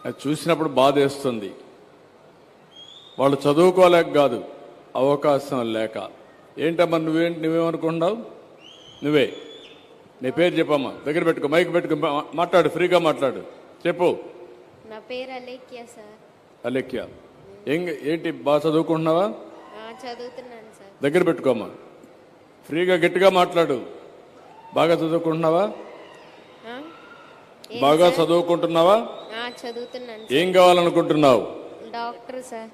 అది చూసినప్పుడు బాధేస్తుంది. వాళ్ళు చదువుకోలేక కాదు, అవకాశం లేక. ఏంటమ్మా నువ్వేమనుకుంటున్నావు? నువ్వే నీ పేరు చెప్పమ్మా, దగ్గర పెట్టుకో, మైక్ పెట్టుకో, మాట్లాడు, ఫ్రీగా మాట్లాడు, చెప్పు. నా పేరు అలేఖ్య సార్. అలేఖ్య, ఏంటి బాగా చదువుకుంటున్నావా? చదువుతున్నాను సార్. దగ్గర పెట్టుకోమ్మా, ఫ్రీగా గట్టిగా మాట్లాడు. బాగా చదువుకుంటున్నావా? బాగా చదువుకుంటున్నావా? చదువుతున్నాను. ఏం కావాలనుకుంటున్నావు? Doctor sir.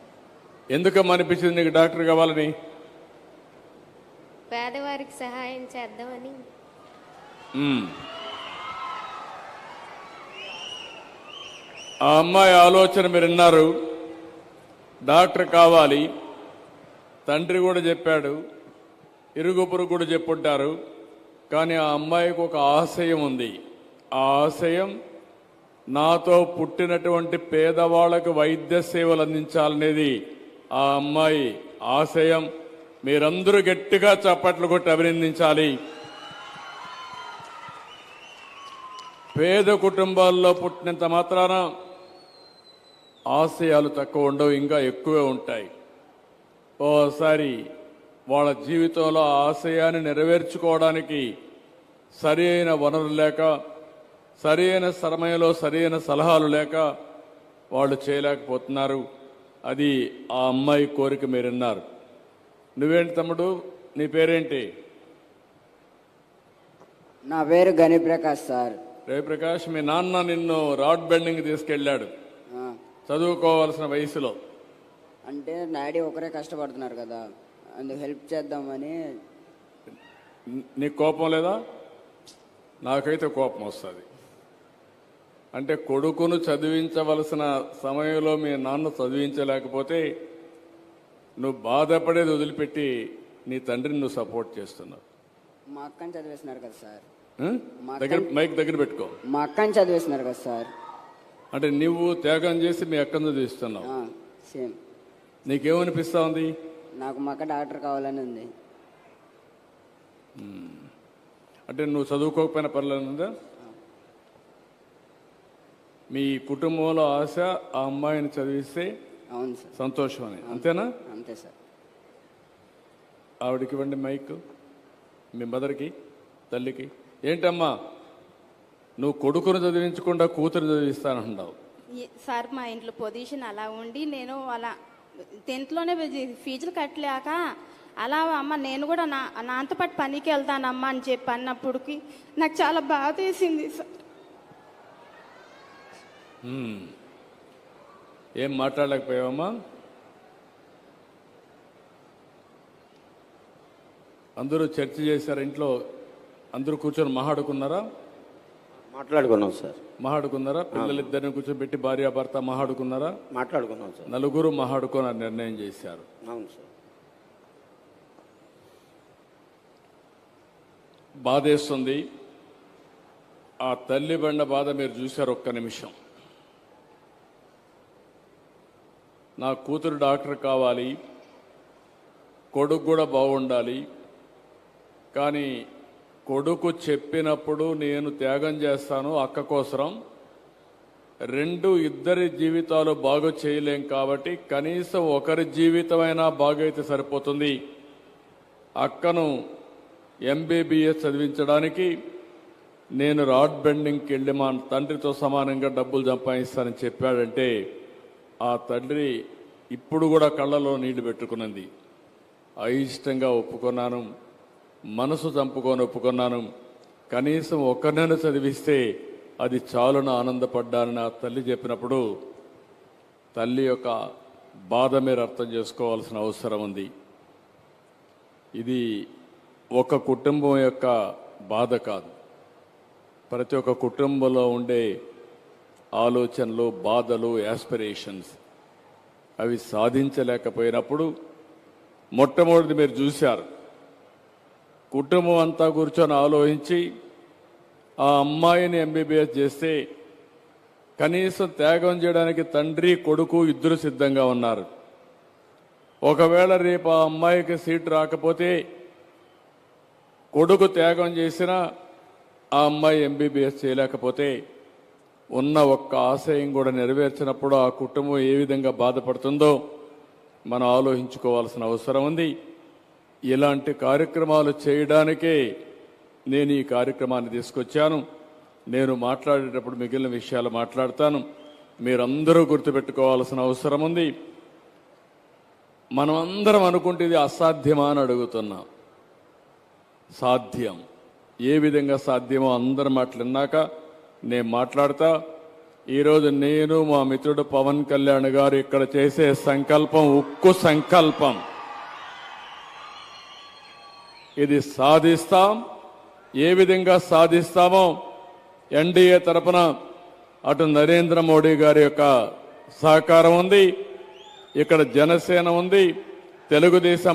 ఎందుకమ్మా అనిపించింది నీకు డాక్టర్ కావాలని? పేదవారికి సహాయం చేద్దామని. ఆ అమ్మాయి ఆలోచన మీరు విన్నారు. డాక్టర్ కావాలి, తండ్రి కూడా చెప్పాడు, ఇరుగు పొరుగు కూడా చెప్పుంటారు. కానీ ఆ అమ్మాయికి ఒక ఆశయం ఉంది. ఆ ఆశయం నాతో పుట్టినటువంటి పేదవాళ్లకు వైద్య సేవలు అందించాలనేది ఆ అమ్మాయి ఆశయం. మీరందరూ గట్టిగా చప్పట్లు కొట్టి అభినందించాలి. పేద కుటుంబాల్లో పుట్టినంత మాత్రాన ఆశయాలు తక్కువ ఉండవు, ఇంకా ఎక్కువే ఉంటాయి. ఓసారి వాళ్ళ జీవితంలో ఆశయాన్ని నెరవేర్చుకోవడానికి సరి అయిన వనరులు లేక, సరి అయిన సమయంలో సరి అయిన సలహాలు లేక వాళ్ళు చేయలేకపోతున్నారు. అది ఆ అమ్మాయి కోరిక మీరు విన్నారు. నువ్వేంటి తమ్ముడు, నీ పేరేంటి? నా పేరు గణిప్రకాష్ సార్. రవిప్రకాష్, మీ నాన్న నిన్ను రాడ్ బెండింగ్ తీసుకెళ్ళాడు చదువుకోవాల్సిన వయసులో. అంటే డాడీ ఒకరే కష్టపడుతున్నారు కదా, అందుకు హెల్ప్ చేద్దామని. నీకు కోపం లేదా? నాకైతే కోపం వస్తుంది. అంటే కొడుకును చదివించవలసిన సమయంలో మీ నాన్న చదివించలేకపోతే నువ్వు బాధపడేది వదిలిపెట్టి నీ తండ్రిని నువ్వు సపోర్ట్ చేస్తున్నావు. మా అక్కని చదివేస్తున్నారు కదా సార్. మైక్ దగ్గర పెట్టుకో. మా అక్కని చదివేస్తున్నారు కదా సార్. అంటే నువ్వు త్యాగం చేసి మీ అక్కను చదివిస్తున్నావు. సేమ్. నీకేమనిపిస్తా ఉంది? నాకు మా అక్క డాక్టర్ కావాలని ఉంది. అంటే నువ్వు చదువుకోకపోయినా పర్లేదా? మీ కుటుంబంలో ఆశ ఆ అమ్మాయిని చదివిస్తే అవును సార్, సంతోషం అని, అంతేనా? అంతే సార్. ఆవిడకి ఇవ్వండి మైక్, మీ మదర్కి, తల్లికి. ఏంటమ్మా నువ్వు కొడుకును చదివించకుండా కూతురు చదివిస్తానంటున్నావు? సార్ మా ఇంట్లో పొజిషన్ అలా ఉండి నేను అలా 10th ఫీజులు కట్టలేక అలా అమ్మ నేను కూడా నాతో పాటు పనికి వెళ్తానమ్మా అని చెప్పి అన్నప్పటికి నాకు చాలా బాధ వేసింది సార్. ఏం మాట్లాడలేకపోయావమ్మా? అందరూ చర్చ చేశారు ఇంట్లో, అందరూ కూర్చొని మాట్లాడుకున్నారా? మాట్లాడుకున్నాం సార్. మాట్లాడుకున్నారా? పిల్లలిద్దరిని కూర్చోబెట్టి భార్యాభర్త మాట్లాడుకున్నారా? మాట్లాడుకున్నాం సార్. నలుగురు మాట్లాడుకొని నిర్ణయం చేశారు. అవును సార్. బాధేస్తుంది. ఆ తల్లి బండ బాధ మీరు చూశారు. ఒక్క నిమిషం. నా కూతురు డాక్టర్ కావాలి, కొడుకు కూడా బాగుండాలి, కానీ కొడుకు చెప్పినప్పుడు నేను త్యాగం చేస్తాను అక్క కోసం, ఇద్దరి జీవితాలు బాగు చేయలేం కాబట్టి కనీసం ఒకరి జీవితమైనా బాగైతే సరిపోతుంది. అక్కను MBBS చదివించడానికి నేను రాడ్ బెండింగ్కి వెళ్ళి మా తండ్రితో సమానంగా డబ్బులు సంపాదిస్తానని చెప్పాడంటే ఆ తండ్రి ఇప్పుడు కూడా కళ్ళలో నీళ్లు పెట్టుకున్నది. అయిష్టంగా ఒప్పుకున్నాను, మనసు చంపుకొని ఒప్పుకున్నాను. కనీసం ఒక్కరినైనా చదివిస్తే అది చాలున ఆనందపడ్డానని ఆ తల్లి చెప్పినప్పుడు తల్లి యొక్క బాధ మీరు అర్థం చేసుకోవాల్సిన అవసరం ఉంది. ఇది ఒక కుటుంబం యొక్క బాధ కాదు, ప్రతి ఒక్క కుటుంబంలో ఉండే ఆలోచనలు, బాధలు, యాస్పిరేషన్స్. అవి సాధించలేకపోయినప్పుడు మొట్టమొదటి మీరు చూశారు, కుటుంబం అంతా కూర్చొని ఆలోచించి ఆ అమ్మాయిని MBBS చేస్తే కనీసం త్యాగం చేయడానికి తండ్రి కొడుకు ఇద్దరు సిద్ధంగా ఉన్నారు. ఒకవేళ రేపు ఆ అమ్మాయికి సీట్ రాకపోతే కొడుకు త్యాగం చేసినా ఆ అమ్మాయి MBBS చేయలేకపోతే ఉన్న ఒక్క ఆశయం కూడా నెరవేర్చినప్పుడు ఆ కుటుంబం ఏ విధంగా బాధపడుతుందో మనం ఆలోచించుకోవాల్సిన అవసరం ఉంది. ఇలాంటి కార్యక్రమాలు చేయడానికే నేను ఈ కార్యక్రమాన్ని తీసుకొచ్చాను. నేను మాట్లాడేటప్పుడు మిగిలిన విషయాలు మాట్లాడతాను. మీరందరూ గుర్తుపెట్టుకోవాల్సిన అవసరం ఉంది. మనం అందరం అనుకుంటే ఇది అసాధ్యమా అని అడుగుతున్నాం. సాధ్యం. ఏ విధంగా సాధ్యమో అందరి మాటలు విన్నాక నేను మాట్లాడతా. ఈరోజు నేను మా మిత్రుడు పవన్ కళ్యాణ్ గారు ఇక్కడ చేసే సంకల్పం ఉక్కు సంకల్పం. ఇది సాధిస్తాం. ఏ విధంగా సాధిస్తామో ఎన్డీఏ తరపున అటు నరేంద్ర మోడీ గారి యొక్క సహకారం ఉంది, ఇక్కడ జనసేన ఉంది, తెలుగుదేశం